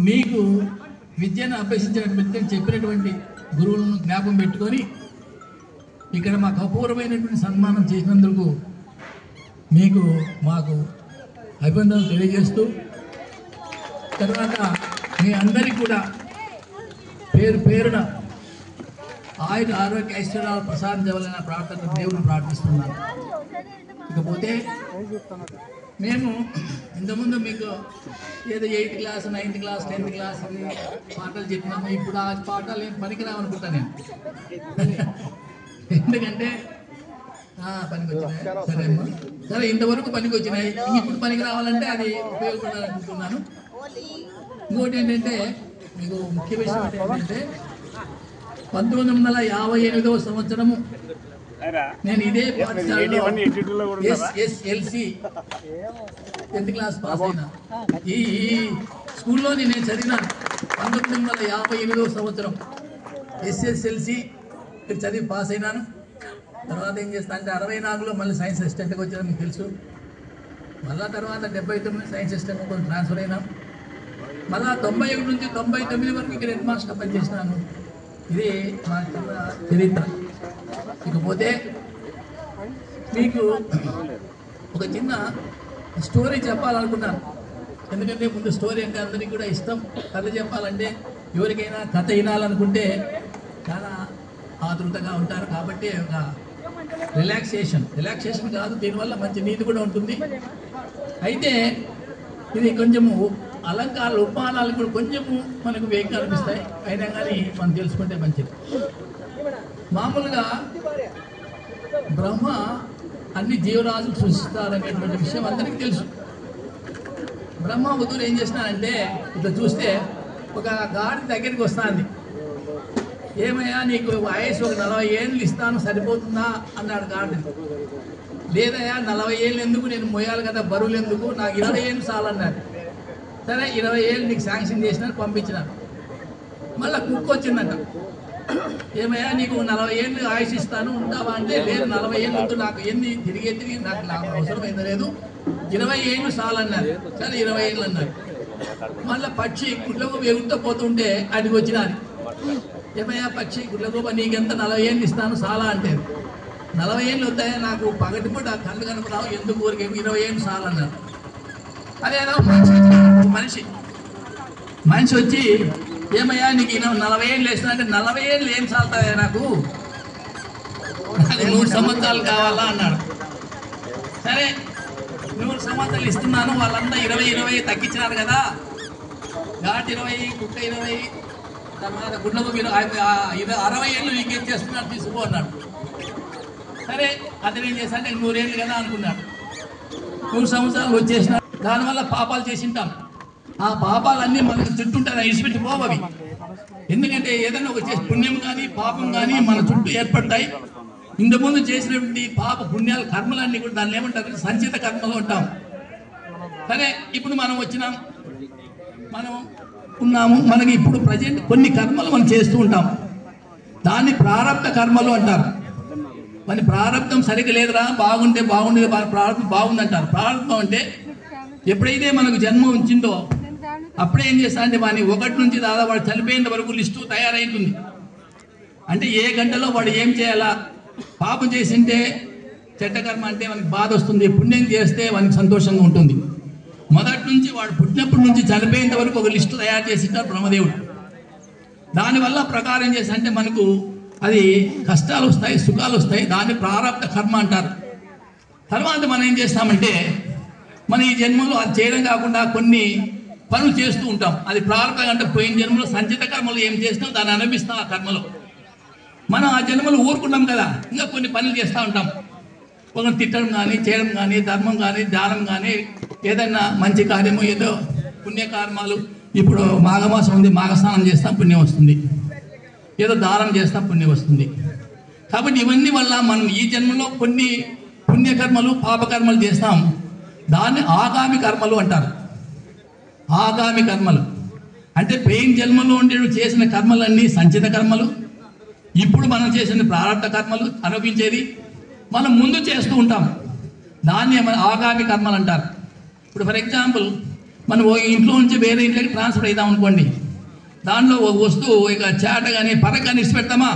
మీకు విద్యను అభ్యసించినటువంటి చెప్పినటువంటి గురువులను జ్ఞాపకం పెట్టుకొని ఇక్కడ మాకు అపూర్వమైనటువంటి సన్మానం చేసినందుకు మాకు అభినందనలు తెలియజేస్తూ తర్వాత మీ అందరికీ కూడా పేరు పేరున ఆయుధ ఆరోగ్య ఐశ్వర్యాలు ప్రసాదించవాలన్న ప్రార్థన దేవుని ప్రార్థిస్తున్నాను. ఇకపోతే మేము ఇంతకుముందు మీకు ఏదో 8th class 9th class 10th class పాటలు చెప్పినాము. ఇప్పుడు ఆ పాటలు ఏం పనికిరావనుకుంటా నేను, ఎందుకంటే పనికి వచ్చినాయి. సరే అమ్మా, సరే ఇంతవరకు పనికి వచ్చినాయి, ఇప్పుడు పనికి రావాలంటే అది ఉపయోగపడాలనుకుంటున్నాను. ఇంకోటి ఏంటంటే మీకు ముఖ్య విషయం ఏంటంటే 1958వ సంవత్సరము నేను ఇదే పాఠశాలలో SSLC 10th క్లాస్ పాస్ అయినా. ఈ స్కూల్లో నేను చదివినాను 1958వ సంవత్సరం SSLC చదివి పాస్ అయినాను. తర్వాత ఏం చేస్తా అంటే 64లో మళ్ళీ సైన్స్ అసిస్టెంట్గా వచ్చాను, మీకు తెలుసు. మళ్ళీ తర్వాత 79 సైన్స్ అసిస్టెంట్ కొంచెం ట్రాన్స్ఫర్ అయినా. మళ్ళీ 91 నుంచి 99 వరకు ఇక్కడ హెడ్ మాస్టర్ పనిచేసినాను. ఇది మా చిన్న చరిత్ర. ఇకపోతే మీకు ఒక చిన్న స్టోరీ చెప్పాలనుకున్నాను. ఎందుకంటే ముందు స్టోరీ అంటే అందరికీ కూడా ఇష్టం. కథ చెప్పాలంటే ఎవరికైనా కథ వినాలనుకుంటే చాలా ఆతృతగా ఉంటారు. కాబట్టి ఒక రిలాక్సేషన్ కాదు, దీనివల్ల మంచి నీతి కూడా ఉంటుంది. అయితే ఇది కొంచెము అలంకారాలు ఉపమానాలు కూడా కొంచెము మనకు వేగంగా అనిపిస్తాయి, అయినా కానీ మనం తెలుసుకుంటే మంచిది. మామూలుగా బ్రహ్మ అన్ని జీవరాశులు సృష్టిస్తారనేటువంటి విషయం అందరికీ తెలుసు. బ్రహ్మ బుద్ధుడు ఏం చేసినారంటే ఇట్లా చూస్తే ఒక గాడి దగ్గరికి వస్తుంది. ఏమయ్యా నీకు వయసు ఒక 40 ఏళ్ళు ఇస్తాను సరిపోతుందా అన్నాడు గాడి. లేదయ్యా 40 ఏళ్ళు ఎందుకు, నేను మోయాలి కదా, బరువులు ఎందుకు, నాకు 20 ఏళ్ళు చాలన్నారు. సరే 20 ఏళ్ళు నీకు శాంక్షన్ చేసినారు, పంపించినారు. మళ్ళీ కుక్క వచ్చిందంట. ఏమయ్యా నీకు 40 ఏళ్ళు ఆయుష్ ఇస్తాను ఉంటావా అంటే, లేదు 40 ఏళ్ళు వద్దు, నాకు ఎన్ని తిరిగి నాకు అవసరమైంది లేదు, 20 ఏళ్ళు చాలన్నారు. సరే 20 ఏళ్ళు అన్నారు. మళ్ళీ పక్షి గుడ్లగూబ ఎగురుతో పోతుంటే అడిగి వచ్చినారు. ఏమయ్యా పక్షి గుడ్లగూబ నీకెంత 40 ఏళ్ళు ఇస్తాను చాలా అంటే, 40 ఏళ్ళు వద్దాయా, నాకు పగటిపూట కళ్ళు కనుకున్నావు, ఎందుకు ఊరికి 20 ఏళ్ళు చాలన్నారు. అదేదో మనిషి వచ్చి ఏమయ్యా నీకు 40 ఏళ్ళు వేస్తున్నా అంటే, 40 ఏళ్ళు ఏం చాలుతాయా, నాకు 100 సంవత్సరాలు కావాలా అన్నాడు. సరే 100 సంవత్సరాలు ఇస్తున్నాను, వాళ్ళంతా 20 తగ్గించినారు కదా, ఘాట్ 20 కుక్క 20 తర్వాత గుడ్లకు 60 ఏళ్ళు నీకేం చేస్తున్నారు తీసుకో అన్నాడు. సరే అతను ఏం చేశాడు, 100 ఏళ్ళు కదా అనుకున్నాడు. 100 సంవత్సరాలు వచ్చేసిన దానివల్ల పాపాలు చేసింటాం. ఆ పాపాలన్నీ మనకు చుట్టూంటాయి, ఇడిచిపెట్టి పోవవి. ఎందుకంటే ఏదైనా ఒక చేసి పుణ్యం కానీ పాపం కానీ మన చుట్టూ ఏర్పడతాయి. ఇంతకుముందు చేసినటువంటి పాప పుణ్యాల కర్మలన్నీ కూడా దాన్ని ఏమంటారు, సంచిత కర్మలు ఉంటాం. సరే ఇప్పుడు మనం వచ్చినాం, మనం ఉన్నాము, మనకి ఇప్పుడు ప్రజెంట్ కొన్ని కర్మలు మనం చేస్తూ ఉంటాం. దాన్ని ప్రారబ్ధ కర్మలు అంటారు. మన ప్రారంభం సరిగ్గా లేదురా, బాగుంటే బాగుండేది, ప్రారంభం బాగుందంటారు. ప్రారంభం అంటే ఎప్పుడైతే మనకు జన్మ ఉంచిందో అప్పుడే ఏం చేస్తా అంటే వాడిని 1 నుంచి దాదాపు వాడు చనిపోయేంత వరకు లిస్టు తయారైతుంది. అంటే ఏ గంటలో వాడు ఏం చేయాలా, పాపం చేసింటే చెడ్డకర్మ అంటే మనకి బాధ వస్తుంది, పుణ్యం చేస్తే వానికి సంతోషంగా ఉంటుంది. మొదటి నుంచి వాడు పుట్టినప్పటి నుంచి చనిపోయేంత వరకు ఒక లిస్టు తయారు చేసింటారు బ్రహ్మదేవుడు. దానివల్ల ప్రకారం చేసి అంటే మనకు అది కష్టాలు వస్తాయి, సుఖాలు వస్తాయి, దాన్ని ప్రారబ్ధ కర్మ అంటారు. తర్వాత మనం ఏం చేస్తామంటే మన ఈ జన్మలో అది చేయడం కాకుండా కొన్ని పనులు చేస్తూ ఉంటాం. అది ప్రారంభం అంటే పోయిన జన్మలో సంచిత కర్మలు ఏం చేసినాం దాన్ని అనుభవిస్తాం. ఆ కర్మలో మనం ఆ జన్మలో ఊరుకున్నాం కదా, ఇంకా కొన్ని పనులు చేస్తూ ఉంటాం. ఒకరిని తిట్టడం కానీ, చేయడం కానీ, ధర్మం కానీ, దానం కానీ, ఏదైనా మంచి కార్యము, ఏదో పుణ్యకర్మాలు. ఇప్పుడు మాఘమాసం ఉంది, మాఘస్నానం చేస్తాం, పుణ్యం వస్తుంది. ఏదో దానం చేస్తాం, పుణ్యం వస్తుంది. కాబట్టి ఇవన్నీ వల్ల మనం ఈ జన్మలో కొన్ని పుణ్యకర్మలు పాపకర్మలు చేస్తాం. దాన్ని ఆగామి కర్మలు అంటారు. ఆగామి కర్మలు అంటే పోయిన జన్మలో ఉండే చేసిన కర్మలన్నీ సంచిత కర్మలు, ఇప్పుడు మనం చేసిన ప్రారంభ కర్మలు అనుభవించేది మనం ముందు చేస్తూ ఉంటాం. దాన్ని ఆగామి కర్మలు అంటారు. ఇప్పుడు ఫర్ ఎగ్జాంపుల్ మనం ఇంట్లో నుంచి వేరే ఇంట్లోకి ట్రాన్స్ఫర్ అవుతాం అనుకోండి, దాంట్లో ఒక వస్తువు ఇక చేట కానీ పరక కానీ ఇచ్చి పెడతామా,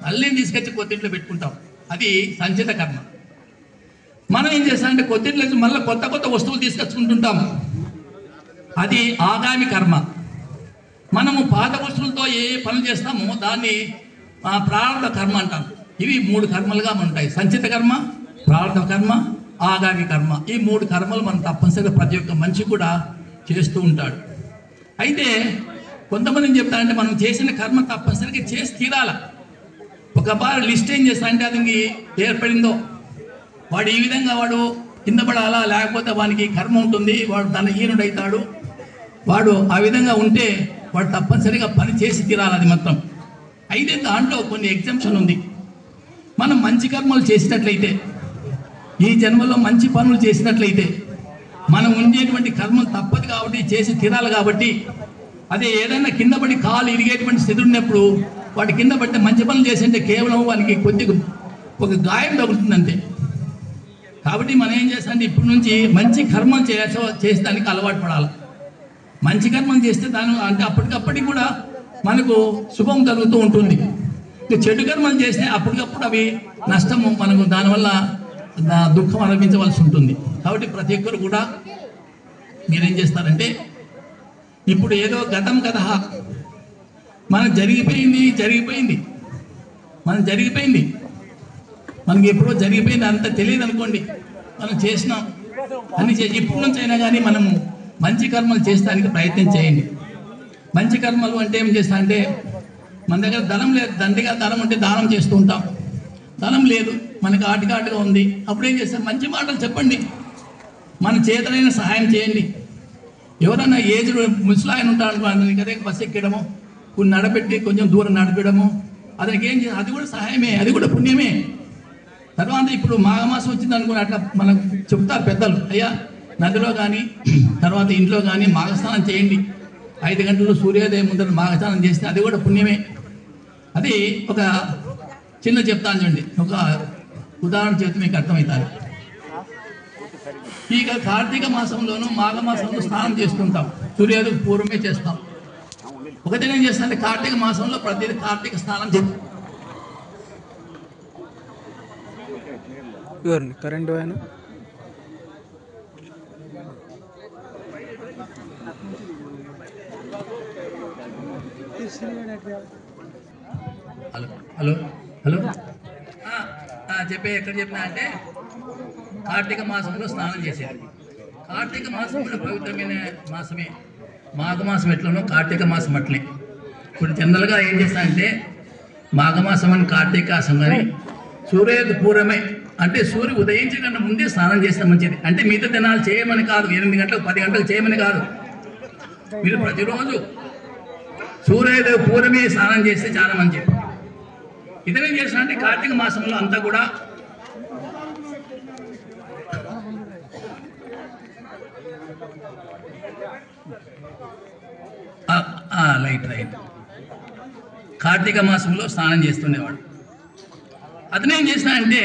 మళ్ళీ తీసుకొచ్చి కొత్త ఇంట్లో పెట్టుకుంటాం. అది సంచిత కర్మ. మనం ఏం చేస్తామంటే కొత్త ఇంట్లో మళ్ళీ కొత్త కొత్త వస్తువులు తీసుకొచ్చుకుంటుంటాం. అది ఆగామి కర్మ. మనము పాత వస్తువులతో ఏ పనులు చేస్తామో దాన్ని ప్రారంభ కర్మ అంటాం. ఇవి 3 కర్మలుగా ఉంటాయి: సంచిత కర్మ, ప్రారంభ కర్మ, ఆగామి కర్మ. ఈ 3 కర్మలు మనం తప్పనిసరిగా ప్రతి ఒక్క మనిషి కూడా చేస్తూ ఉంటాడు. అయితే కొంతమంది ఏం చెప్తారంటే మనం చేసిన కర్మ తప్పనిసరిగా చేసి తీరాల. ఒక బార్ లిస్ట్ ఏం చేస్తారంటే అది ఏర్పడిందో వాడు ఈ విధంగా వాడు కింద పడాలా, లేకపోతే వానికి కర్మ ఉంటుంది, వాడు తన హీనుడైతాడు, వాడు ఆ విధంగా ఉంటే వాడు తప్పనిసరిగా పని చేసి తీరాలి అది మొత్తం. అయితే దాంట్లో కొన్ని ఎగ్జామ్షన్ ఉంది. మనం మంచి కర్మలు చేసినట్లయితే, ఈ జన్మలో మంచి పనులు చేసినట్లయితే మనం ఉండేటువంటి కర్మలు తప్పదు కాబట్టి చేసి తీరాలి. కాబట్టి అదే ఏదైనా కింద పడి కాలు ఇరిగేటువంటి స్థితి ఉన్నప్పుడు వాటి కింద పడితే మంచి పనులు చేసింటే కేవలం వానికి కొద్దిగా ఒక గాయం తగులుతుందంతే. కాబట్టి మనం ఏం చేస్తామంటే ఇప్పటి నుంచి మంచి కర్మలు చేసేదానికి అలవాటు పడాలి. మంచి కర్మలు చేస్తే దాని అంటే అప్పటికప్పటికి కూడా మనకు శుభం కలుగుతూ ఉంటుంది. చెడు కర్మలు చేస్తే అప్పటికప్పుడు అవి నష్టము, మనకు దానివల్ల దుఃఖం అనుభవించవలసి ఉంటుంది. కాబట్టి ప్రతి ఒక్కరు కూడా మీరేం చేస్తారంటే ఇప్పుడు ఏదో గతం కథ మనకు జరిగిపోయింది మనకి ఎప్పుడో జరిగిపోయింది, అంత తెలియదు అనుకోండి. మనం చేసినాం అన్ని ఇప్పటి నుంచి అయినా కానీ మనము మంచి కర్మలు చేస్తానికి ప్రయత్నం చేయండి. మంచి కర్మలు అంటే ఏం చేస్తా అంటే మన దగ్గర ధనం లేదు, దండిగా ధనం ఉంటే దానం చేస్తూ ఉంటాం. ధనం లేదు, మనకు ఆటగా ఉంది, అప్పుడు ఏం చేస్తాం, మంచి మాటలు చెప్పండి, మన చేతనైన సహాయం చేయండి. ఎవరైనా ఏజ్డ్ ముసలాయన ఉంటాడు, అతనికి అదే బస్సు ఎక్కడము, కొన్ని నడపెట్టి కొంచెం దూరం నడిపడము, అతనికి ఏం చేయాలి, అది కూడా సహాయమే, అది కూడా పుణ్యమే. తర్వాత ఇప్పుడు మాఘమాసం వచ్చింది అనుకుని అట్లా మనకు చెప్తారు పెద్దలు, అయ్యా నదిలో కానీ తర్వాత ఇంట్లో కానీ మాఘస్నానం చేయండి, 5 గంటలు సూర్యోదయం ముందర మాఘస్నానం చేస్తే అది కూడా పుణ్యమే. అది ఒక చిన్న చెప్తాను చూడండి, ఒక ఉదాహరణ చెప్తే మీకు అర్థమవుతారు. ఇక కార్తీక మాసంలోనూ మాఘమాసంలో స్నానం చేస్తుంటాం, సూర్యోదయం పూర్వమే చేస్తాం. ఒకటి ఏం చేస్తానంటే కార్తీక మాసంలో ప్రతి కార్తీక స్నానం చేస్తాం. కరెంట్ ఆయన హలో చెప్పే ఎక్కడ చెప్పినా అంటే కార్తీక మాసంలో స్నానం చేసేది. కార్తీక మాసం కూడా పవిత్రమైన మాసమే. మాఘమాసం ఎట్లనో కార్తీక మాసం అట్లే. ఇప్పుడు జనరల్గా ఏం చేస్తా మాఘమాసం అని కార్తీకాసం కానీ సూర్యోదయ పూర్వమే అంటే సూర్యుడు ఉదయించకుండా ముందే స్నానం చేస్తే మంచిది. అంటే మిగతా దినాలు చేయమని కాదు, 8 గంటలకు 10 గంటలకు చేయమని కాదు, మీరు ప్రతిరోజు సూర్యోదయ పూర్వమే స్నానం చేస్తే చాలా మంచిది. ఇదేం చేసిన అంటే కార్తీక మాసంలో అంతా కూడా రైట్ కార్తీక మాసంలో స్నానం చేస్తుండేవాడు. అతనేం చేసిన అంటే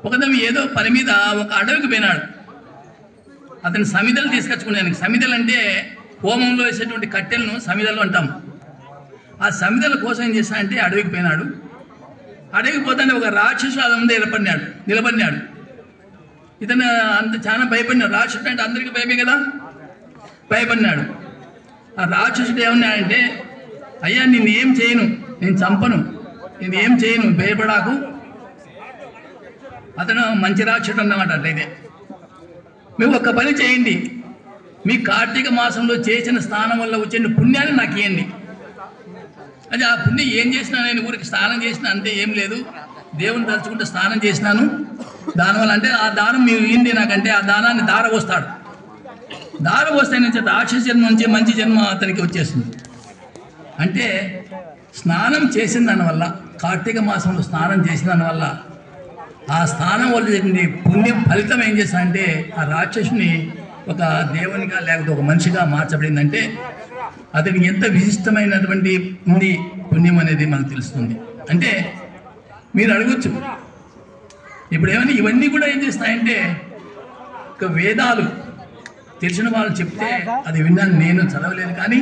ఒకదం ఏదో పని మీద ఒక అడవికి పోయినాడు. అతని సమిదలు తీసుకొచ్చుకునేదానికి, సమిదలు అంటే హోమంలో వేసేటువంటి కట్టెలను సమిదలు అంటాం. ఆ సమిదల కోసం ఏం చేస్తా అంటే అడవికి పోయినాడు. అడవికి పోతానే ఒక రాక్షసుడు అది ముందే నిలబడినాడు. ఇతను అంత చాలా భయపడినాడు. రాక్షసుడు అంటే అందరికీ భయమే కదా, భయపడినాడు. ఆ రాక్షసుడు ఏమన్నాడంటే, అయ్యా నిన్ను ఏం చేయను, నేను చంపను, నేను ఏం చేయను, భయపడాకు. అతను మంచి రాక్షసుడు అన్నమాట. అట్లయితే మేము ఒక్క పని చేయండి, మీ కార్తీక మాసంలో చేసిన స్నానం వల్ల వచ్చే పుణ్యాన్ని నాకు ఇవ్వండి. అది ఆ పుణ్యం ఏం చేసినా, నేను ఊరికి స్నానం చేసిన అంతే, ఏం లేదు, దేవుని తలుచుకుంటే స్నానం చేసినాను, దానివల్ల అంటే ఆ దానం మీరు ఇవ్వండి నాకంటే ఆ దానాన్ని దారపోస్తాడు. దారపోస్తే నుంచి రాక్షస జన్మ నుంచి మంచి జన్మ అతనికి వచ్చేస్తుంది. అంటే స్నానం చేసిన దానివల్ల, కార్తీక మాసంలో స్నానం చేసిన దానివల్ల ఆ స్నానం వల్ల జరిగిన పుణ్యం ఫలితం ఏం చేస్తానంటే ఆ రాక్షసుని ఒక దేవునిగా లేకపోతే ఒక మనిషిగా మార్చబడిందంటే అతనికి ఎంత విశిష్టమైనటువంటి ఉంది పుణ్యం అనేది మనకు తెలుస్తుంది. అంటే మీరు అడగచ్చు, ఇప్పుడు ఏమైనా ఇవన్నీ కూడా ఏం చేస్తాయంటే ఒక వేదాలు తెలిసిన వాళ్ళు చెప్తే అది విన్నాను, నేను చదవలేదు కానీ